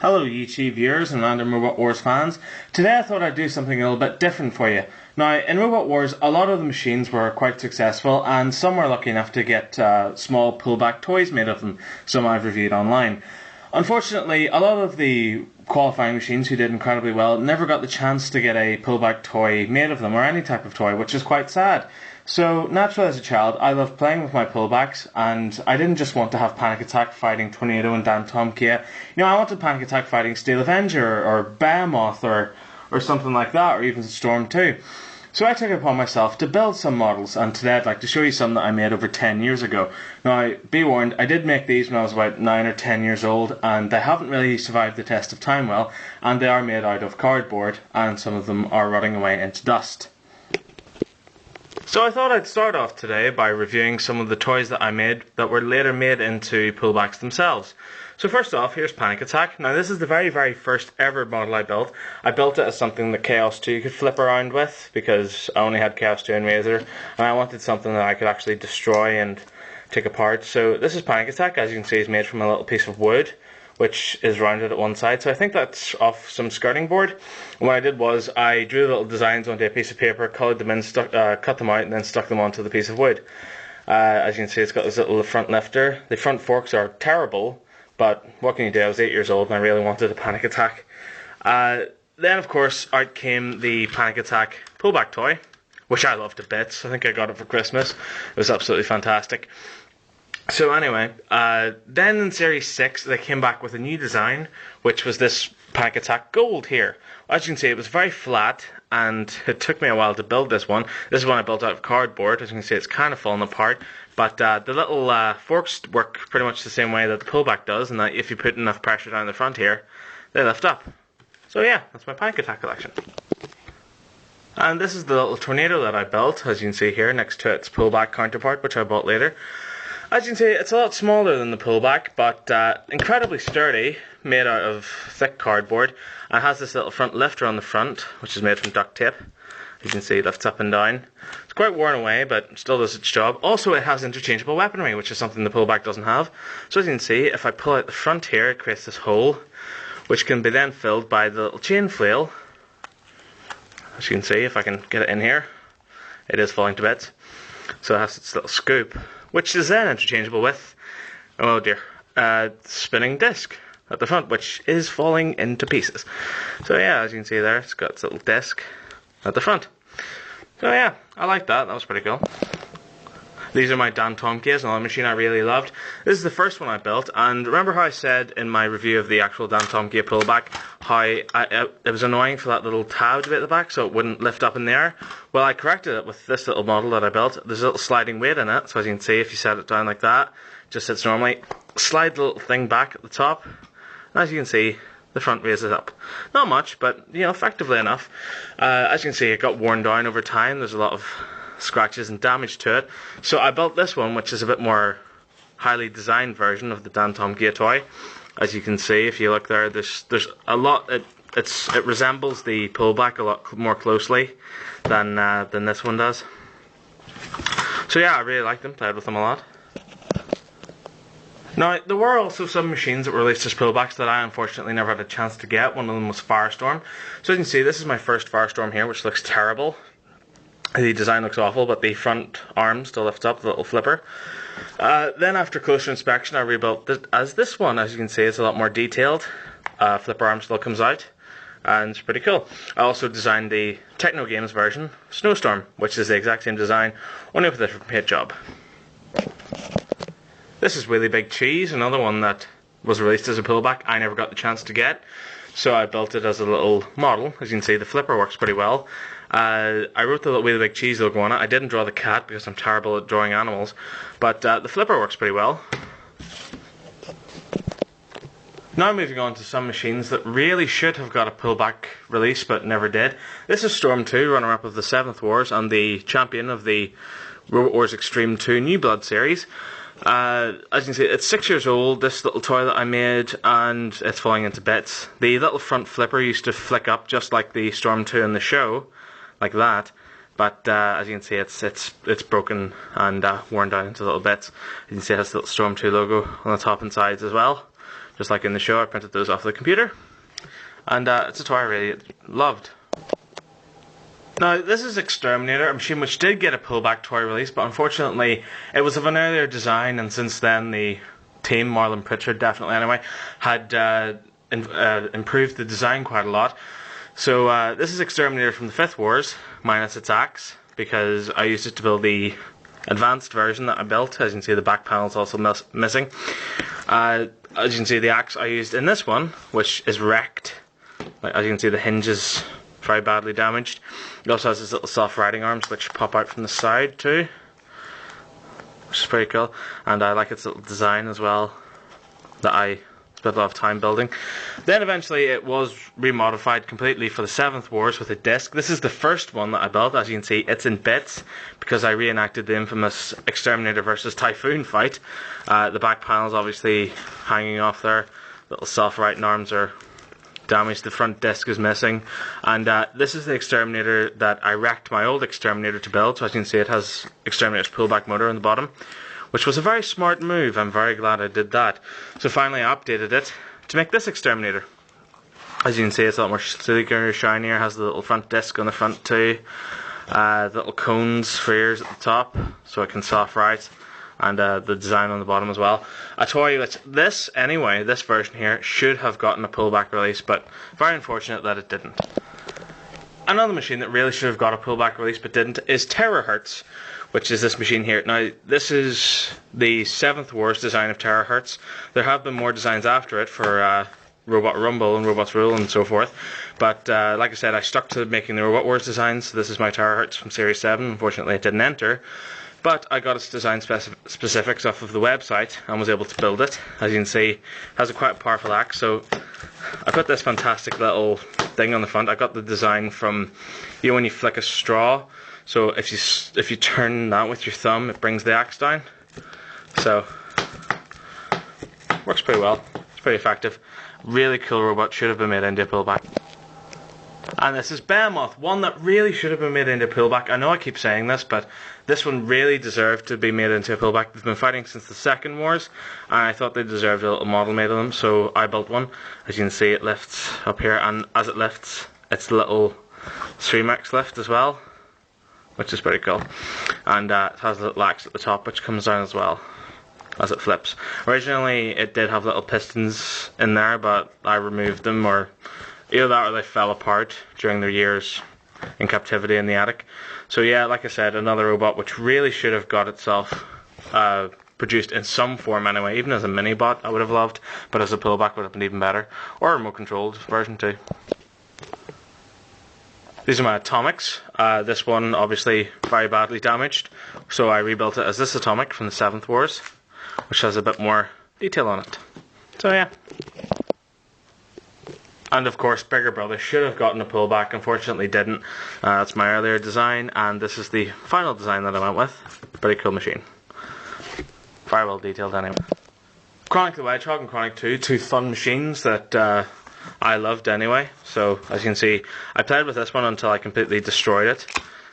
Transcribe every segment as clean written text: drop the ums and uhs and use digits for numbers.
Hello YouTube viewers and random Robot Wars fans. Today I thought I'd do something a little bit different for you. Now in Robot Wars a lot of the machines were quite successful and some were lucky enough to get small pullback toys made of them, some I've reviewed online. Unfortunately a lot of the qualifying machines who did incredibly well never got the chance to get a pullback toy made of them, or any type of toy, which is quite sad. So, naturally as a child, I loved playing with my pullbacks, and I didn't just want to have Panic Attack fighting Tornado and Dan Tomkia. You know, I wanted Panic Attack fighting Steel Avenger, or Behemoth, or something like that, or even Storm 2. So I took it upon myself to build some models, and today I'd like to show you some that I made over 10 years ago. Now, be warned, I did make these when I was about 9 or 10 years old, and they haven't really survived the test of time well, and they are made out of cardboard, and some of them are rotting away into dust. So I thought I'd start off today by reviewing some of the toys that I made that were later made into pullbacks themselves. So first off, here's Panic Attack. Now this is the very first ever model I built. I built it as something that Chaos 2 could flip around with, because I only had Chaos 2 and Razor, and I wanted something that I could actually destroy and take apart. So this is Panic Attack. As you can see, it's made from a little piece of wood, which is rounded at one side, so I think that's off some skirting board. And what I did was I drew little designs onto a piece of paper, coloured them in, cut them out, and then stuck them onto the piece of wood. As you can see, it's got this little front lifter. The front forks are terrible, but what can you do? I was 8 years old and I really wanted a Panic Attack. Then of course out came the Panic Attack pullback toy, which I loved to bits. I think I got it for Christmas. It was absolutely fantastic. So anyway, then in Series 6 they came back with a new design, which was this Panic Attack Gold here. As you can see, it was very flat, and it took me a while to build this one. This is one I built out of cardboard. As you can see, it's kind of falling apart, but the little forks work pretty much the same way that the pullback does, and that if you put enough pressure down the front here, they lift up. So yeah, that's my Panic Attack collection. And this is the little Tornado that I built, as you can see here, next to its pullback counterpart, which I bought later. As you can see, it's a lot smaller than the pullback, but incredibly sturdy, made out of thick cardboard, and has this little front lifter on the front, which is made from duct tape. You can see it lifts up and down. It's quite worn away, but still does its job. Also, it has interchangeable weaponry, which is something the pullback doesn't have. So as you can see, if I pull out the front here, it creates this hole, which can be then filled by the little chain flail. As you can see, if I can get it in here, it is falling to bits. So it has its little scoop, which is then interchangeable with, oh dear, spinning disc at the front, which is falling into pieces. So yeah, as you can see there, it's got its little disc at the front. So yeah, I like that. That was pretty cool. These are my Dan Tomkias, another machine I really loved. This is the first one I built, and remember how I said in my review of the actual Dan Tomkia pullback how it was annoying for that little tab to be at the back so it wouldn't lift up in the air? Well, I corrected it with this little model that I built. There's a little sliding weight in it, so as you can see, if you set it down like that, it just sits normally. Slide the little thing back at the top, and as you can see, the front raises up. Not much, but you know, effectively enough. As you can see, it got worn down over time. There's a lot of scratches and damage to it. So I built this one, which is a bit more highly designed version of the Dan Tomkia toy. As you can see, if you look there, there's a lot. It resembles the pullback a lot more closely than this one does. So yeah, I really liked them. Played with them a lot. Now, there were also some machines that were released as pullbacks that I unfortunately never had a chance to get. One of them was Firestorm. So as you can see, this is my first Firestorm here, which looks terrible. The design looks awful, but the front arm still lifts up, the little flipper. Then after closer inspection, I rebuilt it as this one. As you can see, it's a lot more detailed. Flipper arm still comes out, and it's pretty cool. I also designed the Techno Games version, Snowstorm, which is the exact same design, only with a different paint job. This is Really Big Cheese, another one that was released as a pullback. I never got the chance to get, so I built it as a little model. As you can see, the flipper works pretty well. I wrote the little Really Big Cheese logo on it. I didn't draw the cat because I'm terrible at drawing animals, but the flipper works pretty well. Now moving on to some machines that really should have got a pullback release but never did. This is Storm 2, runner-up of the 7th Wars and the champion of the Robot Wars Extreme 2 New Blood series. As you can see, it's 6 years old, this little toy that I made, and it's falling into bits. The little front flipper used to flick up just like the Storm 2 in the show, like that, but as you can see, it's broken and worn down into little bits. You can see it has the little Storm 2 logo on the top and sides as well. just like in the show. I printed those off the computer, and it's a toy I really loved. Now, this is Exterminator, a machine which did get a pullback toy release, but unfortunately it was of an earlier design, and since then the team, Marlon Pritchard definitely anyway, had improved the design quite a lot. So this is Exterminator from the 5th Wars, minus its axe, because I used it to build the advanced version that I built. As you can see, the back panel is also missing. As you can see, the axe I used in this one, which is wrecked. As you can see, the hinge is very badly damaged. It also has these little soft riding arms which pop out from the side too, which is pretty cool. And I like its little design as well, that I spent a lot of time building. Then eventually it was remodified completely for the 7th Wars with a disc. This is the first one that I built. As you can see, it's in bits because I reenacted the infamous Exterminator versus Typhoon fight. The back panel is obviously hanging off there. Little soft riding arms are damaged, the front disc is missing, and this is the Exterminator that I wrecked my old Exterminator to build. So as you can see, it has Exterminator's pullback motor on the bottom, which was a very smart move. I'm very glad I did that. So finally I updated it to make this Exterminator. As you can see, it's a lot more sleeker, shinier, has the little front disc on the front too, little cones for ears at the top so it can soft ride, and the design on the bottom as well. I tell you, this version here should have gotten a pullback release, but very unfortunate that it didn't. Another machine that really should have got a pullback release but didn't is Terahertz, which is this machine here. Now, this is the 7th Wars design of Terahertz. There have been more designs after it for Robot Rumble and Robots Rule and so forth, but like I said, I stuck to making the Robot Wars designs. So this is my Terahertz from Series 7. Unfortunately it didn't enter, but I got its design specifics off of the website and was able to build it. As you can see, it has a quite powerful axe. So I put this fantastic little thing on the front. I got the design from, you know, when you flick a straw. So if you turn that with your thumb, it brings the axe down. So works pretty well. It's pretty effective. Really cool robot. Should have been made into a pullback. And this is Behemoth, one that really should have been made into a pullback. I know I keep saying this, but this one really deserved to be made into a pullback. They've been fighting since the 2nd Wars, and I thought they deserved a little model made of them, so I built one. As you can see, it lifts up here, and as it lifts, it's a little 3max lift as well, which is pretty cool. And it has a little axe at the top, which comes down as well as it flips. Originally, it did have little pistons in there, but I removed them, or either that or they fell apart during their years in captivity in the attic. So yeah, like I said, another robot which really should have got itself produced in some form anyway. Even as a mini bot I would have loved, but as a pullback would have been even better. Or a remote controlled version too. These are my atomics. This one obviously very badly damaged, so I rebuilt it as this atomic from the 7th Wars, which has a bit more detail on it. So yeah. And of course, Bigger Brother should have gotten a pullback, unfortunately didn't. That's my earlier design, and this is the final design that I went with. Pretty cool machine. Very well detailed anyway. Chronic the Hedgehog and Chronic 2, two fun machines that I loved anyway. So, as you can see, I played with this one until I completely destroyed it.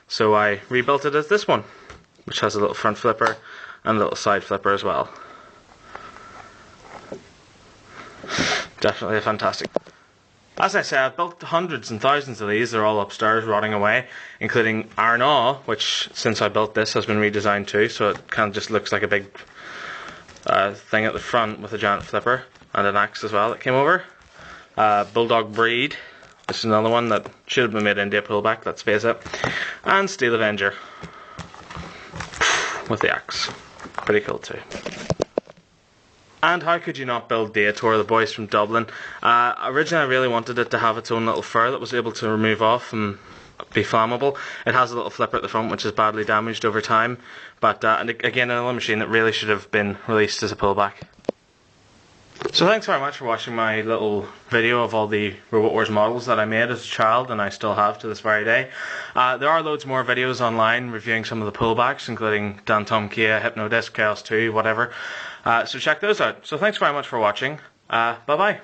So I rebuilt it as this one, which has a little front flipper and a little side flipper as well. Definitely a fantastic. As I said, I've built hundreds and thousands of these. They're all upstairs rotting away, including Arnaud, which since I built this has been redesigned too, so it kind of just looks like a big thing at the front with a giant flipper and an axe as well that came over. Bulldog Breed, this is another one that should have been made into a pullback, let's face it. And Steel Avenger with the axe. Pretty cool too. And how could you not build Dator, the boys from Dublin? Originally I really wanted it to have its own little fur that was able to remove off and be flammable. It has a little flipper at the front which is badly damaged over time. But and again, another machine that really should have been released as a pullback. So thanks very much for watching my little video of all the Robot Wars models that I made as a child and I still have to this very day. There are loads more videos online reviewing some of the pullbacks, including Dan Tom Kia, Hypnodisc, Chaos 2, whatever. So check those out. So thanks very much for watching. Bye bye.